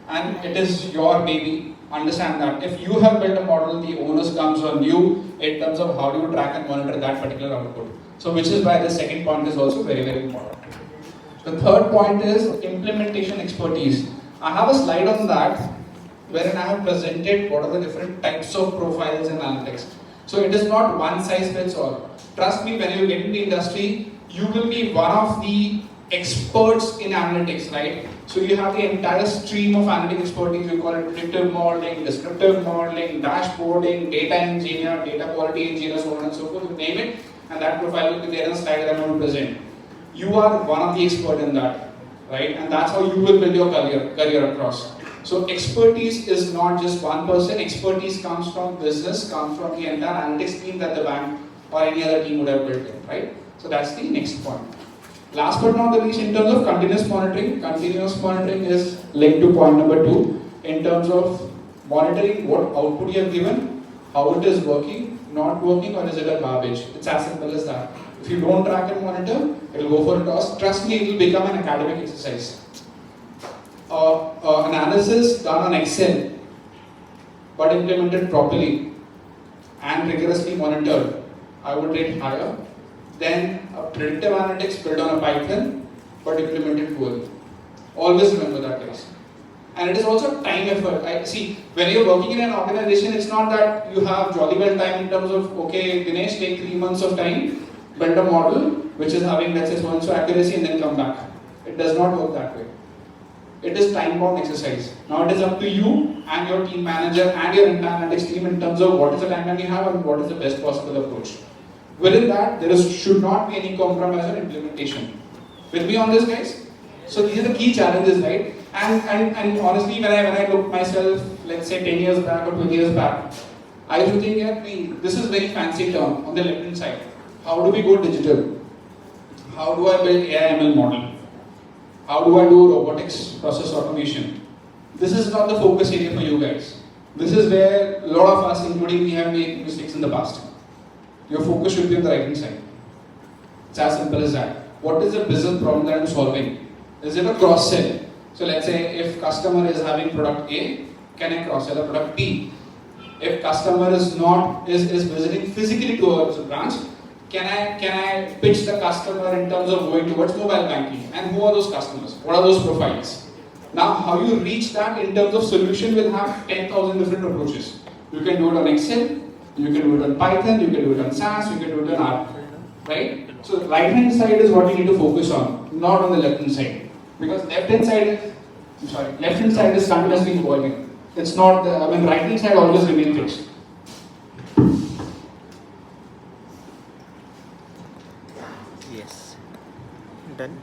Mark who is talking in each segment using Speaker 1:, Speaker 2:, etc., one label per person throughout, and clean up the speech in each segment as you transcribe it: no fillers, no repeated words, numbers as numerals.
Speaker 1: and it is your baby. Understand that. If you have built a model, the onus comes on you in terms of how do you track and monitor that particular output. So which is why the second point is also very, very important. The third point is implementation expertise. I have a slide on that wherein I have presented what are the different types of profiles in analytics. So it is not one size fits all. Trust me, when you get in the industry, you will be one of the experts in analytics, right? So you have the entire stream of analytic expertise. You call it predictive modeling, descriptive modeling, dashboarding, data engineer, data quality engineer, so on and so forth. You name it, and that profile will be there in the slide that I'm going to present. You are one of the experts in that, right? And that's how you will build your career across. So expertise is not just one person. Expertise comes from business, comes from the entire analytics team that the bank or any other team would have built in, right? So that's the next point. Last but not the least, in terms of continuous monitoring is linked to point number 2 in terms of monitoring what output you have given, how it is working, not working, or is it a garbage. It's as simple as that. If you don't track and monitor, it will go for a toss. Trust me, it will become an academic exercise. Analysis done on Excel, but implemented properly and rigorously monitored, I would rate higher than a predictive analytics built on a Python, but implemented poorly. Always remember that, guys. And it is also time effort. I see, when you're working in an organization, it's not that you have jolly well time in terms of, okay, Dinesh, take 3 months of time, build a model which is having, let's say, so and so accuracy, and then come back. It does not work that way. It is time-bound exercise. Now it is up to you and your team manager and your entire analytics team in terms of what is the timeline you have and what is the best possible approach. Within that, should not be any compromise on implementation. With me on this, guys? So these are the key challenges, right? And honestly, when I look myself, let's say 10 years back or 20 years back, I used to think, yeah, this is very fancy term on the left-hand side. How do we go digital? How do I build AI/ML model? How do I do robotics process automation? This is not the focus area for you guys. This is where a lot of us, including me, have made mistakes in the past. Your focus should be on the right hand side. It's as simple as that. What is the business problem that I'm solving? Is it a cross sell? So let's say if customer is having product A, can I cross sell a product B? If customer is visiting physically towards a branch, can I pitch the customer in terms of going towards mobile banking? And who are those customers? What are those profiles? Now, how you reach that in terms of solution will have 10,000 different approaches. You can do it on Excel, you can do it on Python, you can do it on SAS, you can do it on R. Right? So right hand side is what you need to focus on, not on the left hand side. Because left hand side is continuously evolving. It's not right hand side always remains fixed.
Speaker 2: Yes. Done.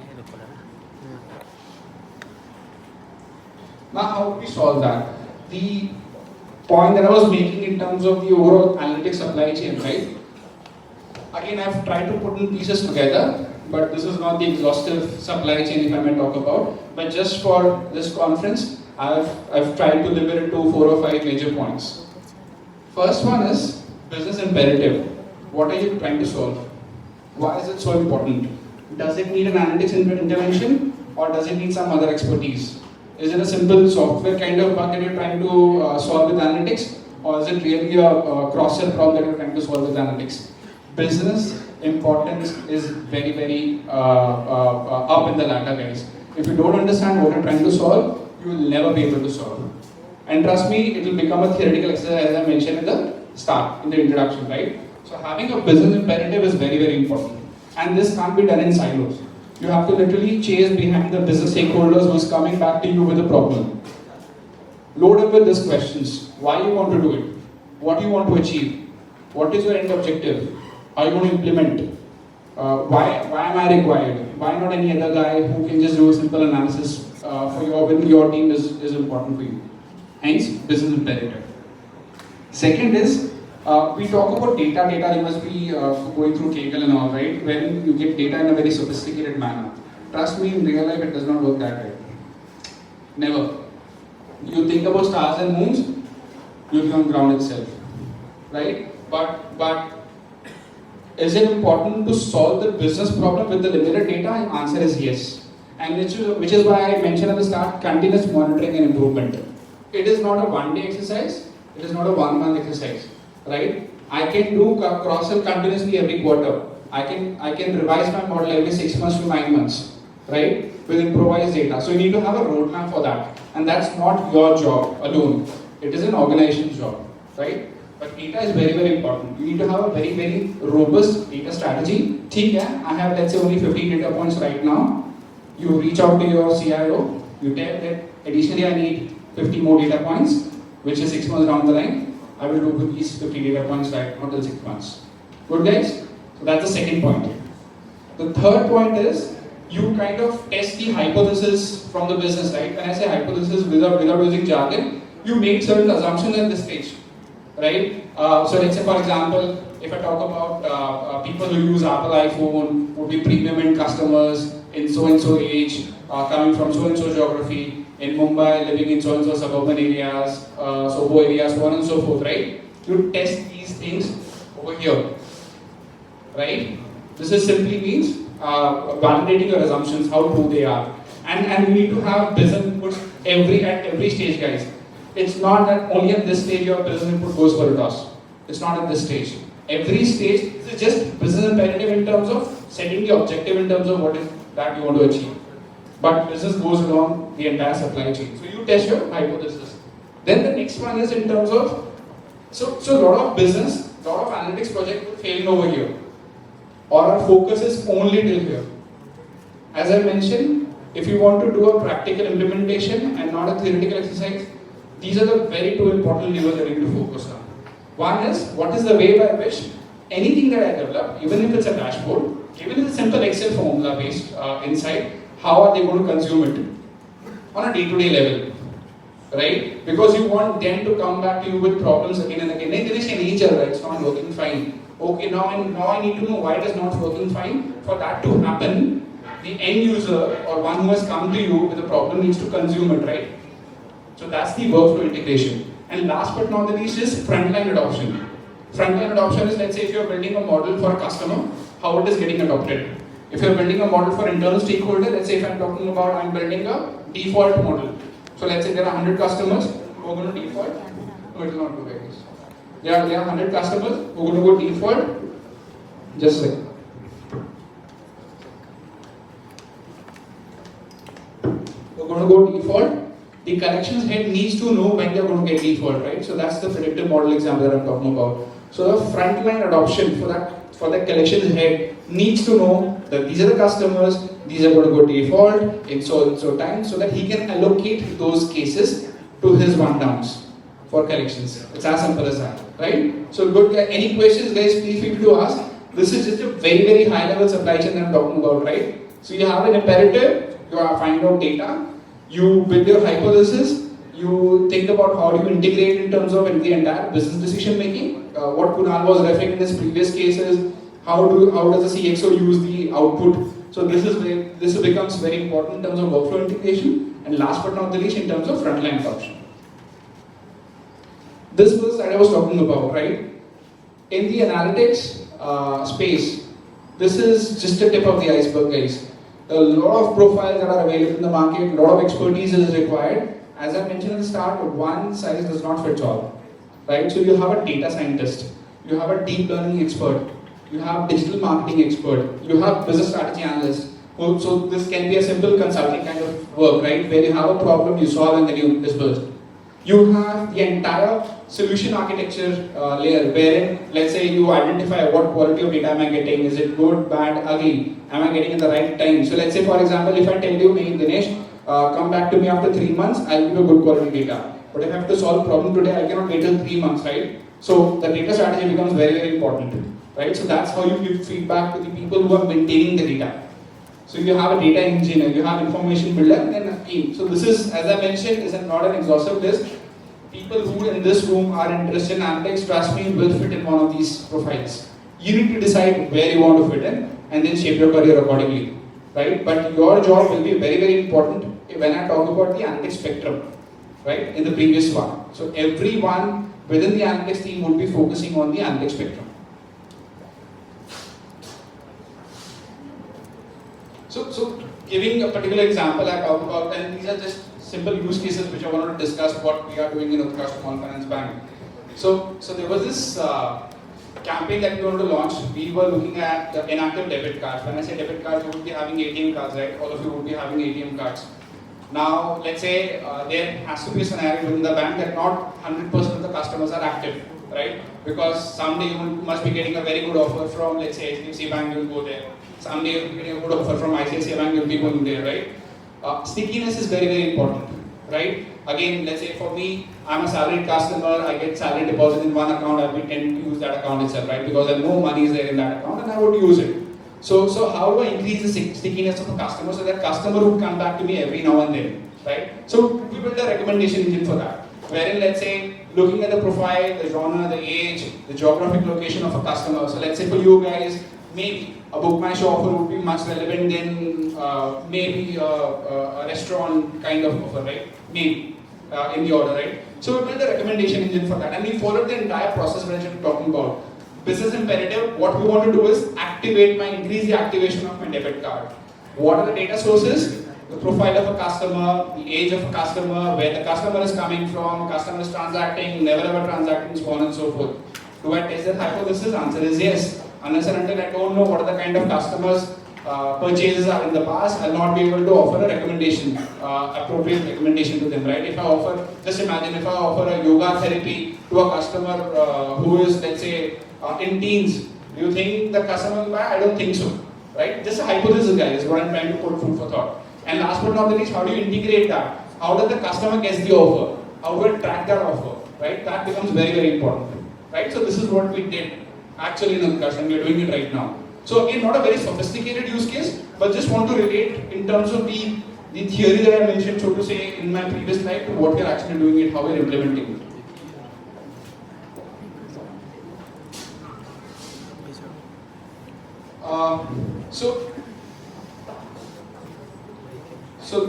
Speaker 1: Now, how do we solve that? The point that I was making in terms of the overall analytics supply chain, right? Again, I've tried to put in pieces together, but this is not the exhaustive supply chain if I may talk about. But just for this conference, I've tried to limit it to 4 or 5 major points. First one is business imperative. What are you trying to solve? Why is it so important? Does it need an analytics intervention, or does it need some other expertise? Is it a simple software kind of bug that you're trying to solve with analytics, or is it really a cross-sell problem that you're trying to solve with analytics? Business importance is very, very up in the ladder, guys. If you don't understand what you're trying to solve, you will never be able to solve. And trust me, it will become a theoretical exercise, as I mentioned in the start, in the introduction, right? So having a business imperative is very, very important. And this can't be done in silos. You have to literally chase behind the business stakeholders who's coming back to you with a problem. Load up with these questions. Why you want to do it? What do you want to achieve? What is your end objective? How are you going to implement? Why am I required? Why not any other guy who can just do a simple analysis for your team is important for you. Hence, business imperative. Second is, we talk about data, you must be going through Kaggle and all, right? When you get data in a very sophisticated manner. Trust me, in real life it does not work that way. Never. You think about stars and moons, you will be on ground itself. Right? But is it important to solve the business problem with the limited data? Answer is yes. and which is why I mentioned at the start, continuous monitoring and improvement. It is not a one-day exercise, it is not a one-month exercise, right? I can do cross-sell continuously every quarter. I can revise my model every 6 months to 9 months, right? With improvised data. So you need to have a roadmap for that. And that's not your job alone. It is an organization's job, right? But data is very, very important. You need to have a very, very robust data strategy. ठीक है, I have let's say only 15 data points right now. You reach out to your CIO, you tell that additionally I need 50 more data points, which is 6 months down the line. I will do with these 50 data points right now till 6 months. Good guys? So that's the second point. The third point is you kind of test the hypothesis from the business, right? When I say hypothesis without using jargon, you make certain assumptions at this stage, right? So let's say for example, if I talk about people who use Apple iPhone would be premium end customers in so and so age, coming from so and so geography, in Mumbai, living in so and so suburban areas, Soho areas, so on and so forth, right? You test these things over here, right? This is simply means validating your assumptions, how true they are, and you need to have business inputs at every stage, guys. It's not that only at this stage your business input goes for a toss. It's not at this stage. Every stage, this is just business imperative in terms of setting the objective in terms of what is that you want to achieve. But business goes along the entire supply chain. So you test your hypothesis. Then the next one is in terms of, so a lot of business, a lot of analytics project will fail over here. Or our focus is only till here. As I mentioned, if you want to do a practical implementation and not a theoretical exercise, these are the very two important levers that you need to focus on. One is, what is the way by which anything that I develop, even if it's a dashboard, even if it's a simple Excel formula based insight, how are they going to consume it on a day-to-day level, right? Because you want them to come back to you with problems again and again. It's not working fine. Okay, now I need to know why it is not working fine. For that to happen, the end user or one who has come to you with a problem needs to consume it, right? So that's the workflow integration. And last but not the least is frontline adoption. Frontline adoption is, let's say if you're building a model for a customer, how it is getting adopted. If you're building a model for internal stakeholder, let's say if I'm talking about I'm building a default model. So let's say there are 100 customers who are going to default. No, it will not do like this. There are 100 customers who are going to go default. Just like we're going to go default. The collections head needs to know when they're going to get default, right? So that's the predictive model example that I'm talking about. So the frontline adoption for that collections head needs to know that these are the customers, these are going to go default in so time, so that he can allocate those cases to his rundowns for collections. It's as simple as that, right? So good. Any questions, guys? Please feel free to ask. This is just a very, very high level supply chain that I'm talking about, right? So you have an imperative, you are finding out data. You build your hypothesis, you think about how do you integrate in terms of the entire business decision making. What Kunal was referring in his previous cases, how does the CXO use the output. So this becomes very important in terms of workflow integration, and last but not the least in terms of frontline adoption. This was that I was talking about, right? In the analytics space, this is just the tip of the iceberg, guys. A lot of profiles that are available in the market, a lot of expertise is required. As I mentioned at the start, one size does not fit all, right? So you have a data scientist, you have a deep learning expert, you have digital marketing expert, you have business strategy analyst. So this can be a simple consulting kind of work, right? Where you have a problem, you solve and then you disperse. You have the entire solution architecture layer, wherein let's say you identify what quality of data am I getting, is it good, bad, ugly, am I getting at the right time. So let's say for example, if I tell you, hey Dinesh, come back to me after 3 months, I'll give you good quality data. But if I have to solve a problem today, I cannot wait till 3 months, right? So the data strategy becomes very, very important, right? So that's how you give feedback to the people who are maintaining the data. So you have a data engineer, you have information builder, and then a team. So this is, as I mentioned, is not an exhaustive list. People who in this room are interested in analytics, trust me, will fit in one of these profiles. You need to decide where you want to fit in, and then shape your career accordingly, right? But your job will be very, very important when I talk about the analytics spectrum, right? In the previous one. So everyone within the analytics team would be focusing on the analytics spectrum. So giving a particular example I talked about, and these are just simple use cases which I wanted to discuss what we are doing in Utkarsh Small Finance Bank. So there was this campaign that we wanted to launch. We were looking at the inactive debit cards. When I say debit cards, you would be having ATM cards, right? All of you would be having ATM cards. Now, let's say there has to be a scenario within the bank that not 100% of the customers are active, right? Because someday you must be getting a very good offer from, let's say, HDFC Bank, you'll go there. Someday you'll be getting a good offer from ICICI Bank, you'll be going there, right? Stickiness is very, very important, right? Again, let's say for me, I'm a salaried customer, I get salary deposit in one account, I will tend to use that account itself, right? Because I know money is there in that account and I would use it. So how do I increase the stickiness of a customer so that customer would come back to me every now and then, right? So we built a recommendation engine for that, wherein let's say looking at the profile, the genre, the age, the geographic location of a customer. So let's say for you guys, maybe a book my show offer would be much relevant than maybe a restaurant kind of offer, right? Maybe in the order, right? So we built a recommendation engine for that, and we followed the entire process which I'm talking about. Business imperative, what we want to do is increase the activation of my debit card. What are the data sources? The profile of a customer, the age of a customer, where the customer is coming from, customer is transacting, never ever transacting, so on and so forth. Do I test that hypothesis? Answer is yes. Unless and until I don't know what are the kind of customers purchases are in the past, I'll not be able to offer a recommendation, appropriate recommendation to them, right? If I offer, just imagine if I offer a yoga therapy to a customer who is, let's say, in teens, do you think the customer will buy? I don't think so, right? Just a hypothesis, guys, is what I'm trying to put food for thought. And last but not the least, how do you integrate that? How does the customer get the offer? How do I track that offer, right? That becomes very, very important, right? So this is what we did actually in Utkarsh, and we're doing it right now. So again, not a very sophisticated use case, but just want to relate in terms of the theory that I mentioned, so to say, in my previous slide, to what we're actually doing it, how we're implementing it.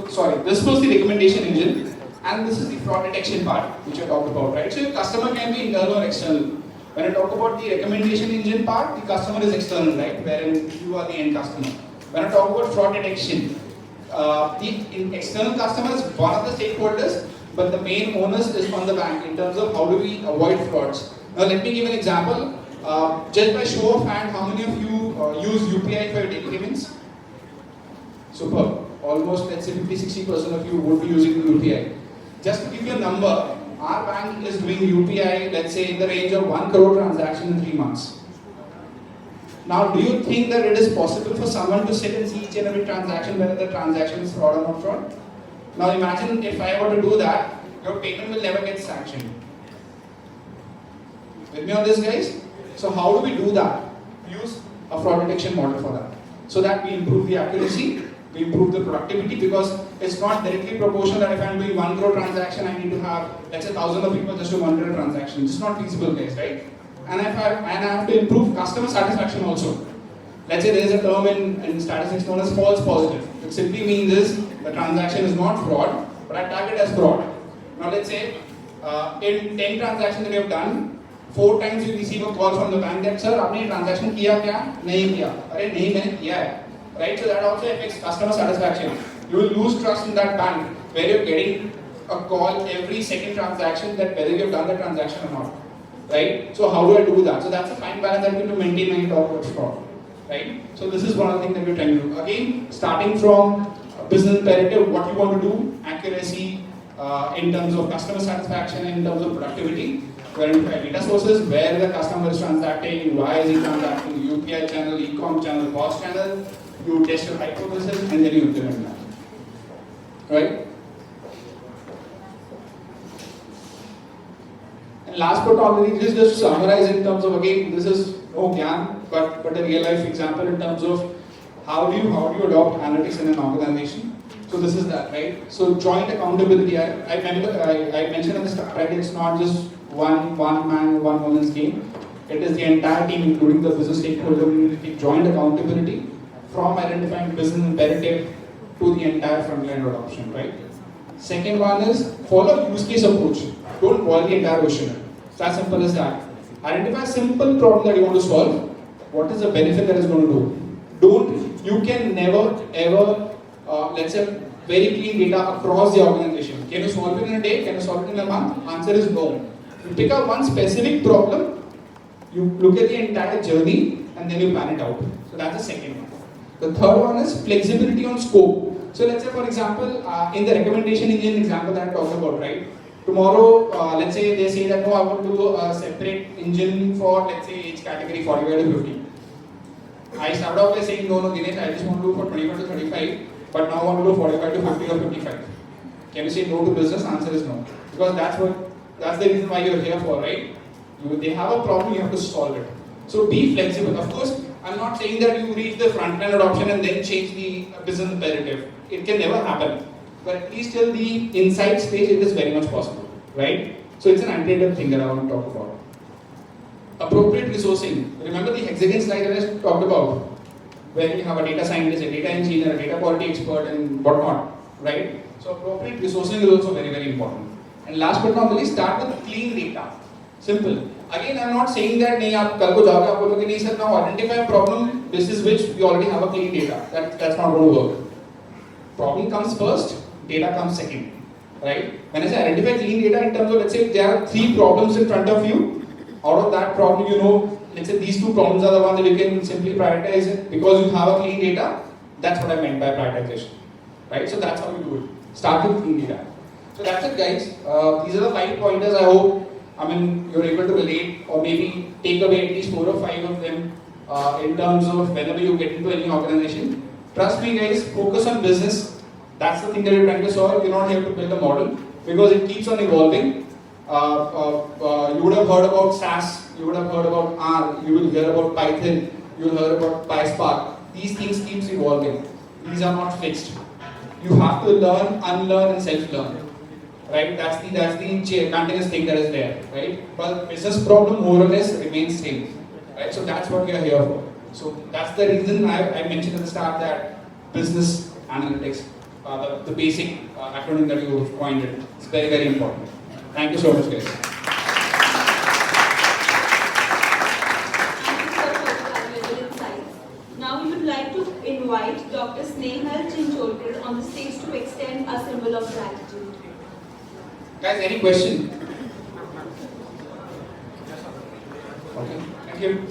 Speaker 1: Sorry, this was the recommendation engine, and this is the fraud detection part, which I talked about, right? So your customer can be internal or external. When I talk about the recommendation engine part, the customer is external, right? Wherein you are the end customer. When I talk about fraud detection, the external customer is one of the stakeholders, but the main onus is on the bank in terms of how do we avoid frauds. Now let me give an example. Just by show of hand, how many of you use UPI for your daily payments? Super. Almost, let's say 50-60% of you would be using UPI. Just to give you a number, our bank is doing UPI, let's say in the range of 1 crore transaction in 3 months. Now, do you think that it is possible for someone to sit and see each and every transaction, whether the transaction is fraud or not fraud? Now imagine if I were to do that, your payment will never get sanctioned. With me on this, guys? So how do we do that? Use a fraud detection model for that. So that we improve the accuracy, we improve the productivity, because it's not directly proportional that if I'm doing 1 crore transaction, I need to have, let's say, 1,000 of people just do 1 crore transaction. It's not feasible, guys, right? And I have to improve customer satisfaction also. Let's say there is a term in statistics known as false positive. It simply means is the transaction is not fraud, but I tag it as fraud. Now let's say in 10 transactions that you have done, 4 times you receive a call from the bank that, sir, आपने transaction किया क्या? नहीं किया. अरे नहीं मैंने किया है. Right? So that also affects customer satisfaction. You will lose trust in that bank where you're getting a call every second transaction that whether you've done the transaction or not. Right? So how do I do that? So that's a fine balance that we need to maintain when you talk about fraud. Right? So this is one of the things that we're trying to do. Again, starting from business imperative, what you want to do, accuracy in terms of customer satisfaction, in terms of productivity, verify data sources, where the customer is transacting, why is he transacting, UPI channel, e-com channel, POS channel, you test your hypothesis and then you implement that. Right? And last but not least, just to summarize in terms of, again, this is no gyan, but a real life example in terms of how do you adopt analytics in an organization. So this is that, right? So joint accountability, I mentioned at the start, right? It's not just one man, one woman's game. It is the entire team, including the business stakeholder community, joint accountability from identifying business imperative to the entire frontline adoption, right? Second one is follow use case approach. Don't boil the entire ocean. It's as simple as that. Identify a simple problem that you want to solve. What is the benefit that is going to do? You can never ever let's say, very clean data across the organization. Can you solve it in a day? Can you solve it in a month? Answer is no. You pick up one specific problem, you look at the entire journey, and then you plan it out. So that's the second one. The third one is flexibility on scope. So let's say, for example, in the recommendation engine example that I talked about, right? Tomorrow, let's say they say that no, I want to do a separate engine for, let's say, age category 45 to 50. I started off by saying, no, Dinesh, I just want to do for 25 to 35, but now I want to do 45 to 50 or 55. Can you say no to business? Answer is no. Because that's the reason why you're here for, right? They have a problem, you have to solve it. So be flexible. Of course, I'm not saying that you reach the frontline adoption and then change the business imperative. It can never happen. But at least till the inside stage, it is very much possible, right? So it's an untainted thing that I want to talk about. Appropriate resourcing. Remember the hexagon slide that I talked about, where you have a data scientist, a data engineer, a data quality expert, and whatnot, right? So appropriate resourcing is also very, very important. And last but not least, start with clean data. Simple. Again, I'm not saying that nahi aap kal ko jaoge aap bologe nahi sir, now identify a problem basis which we already have a clean data. That's not going to work. Problem comes first, data comes second, right? When I say identify clean data in terms of, let's say there are 3 problems in front of you. Out of that problem, you know, let's say these 2 problems are the ones that you can simply prioritize it because you have a clean data. That's what I meant by prioritization, right? So that's how you do it. Start with clean data. So that's it, guys. These are the 5 pointers. I hope, you're able to relate or maybe take away at least 4 or 5 of them in terms of whenever you get into any organization. Trust me, guys, focus on business. That's the thing that you're trying to solve. You're not here to build a model because it keeps on evolving. You would have heard about SAS, you would have heard about R, you will hear about Python, you will hear about PySpark. These things keep evolving. These are not fixed. You have to learn, unlearn, and self-learn. Right? That's the continuous thing that is there. Right? But business problem more or less remains same. Right? So that's what we are here for. So that's the reason I mentioned at the start that business analytics, the basic acronym that you coined it, is very, very important. Thank you so much, guys.
Speaker 3: Now we would like to invite Dr. Snehal Chincholkar on the stage to extend a symbol of gratitude.
Speaker 1: Guys, any question? Okay, thank you.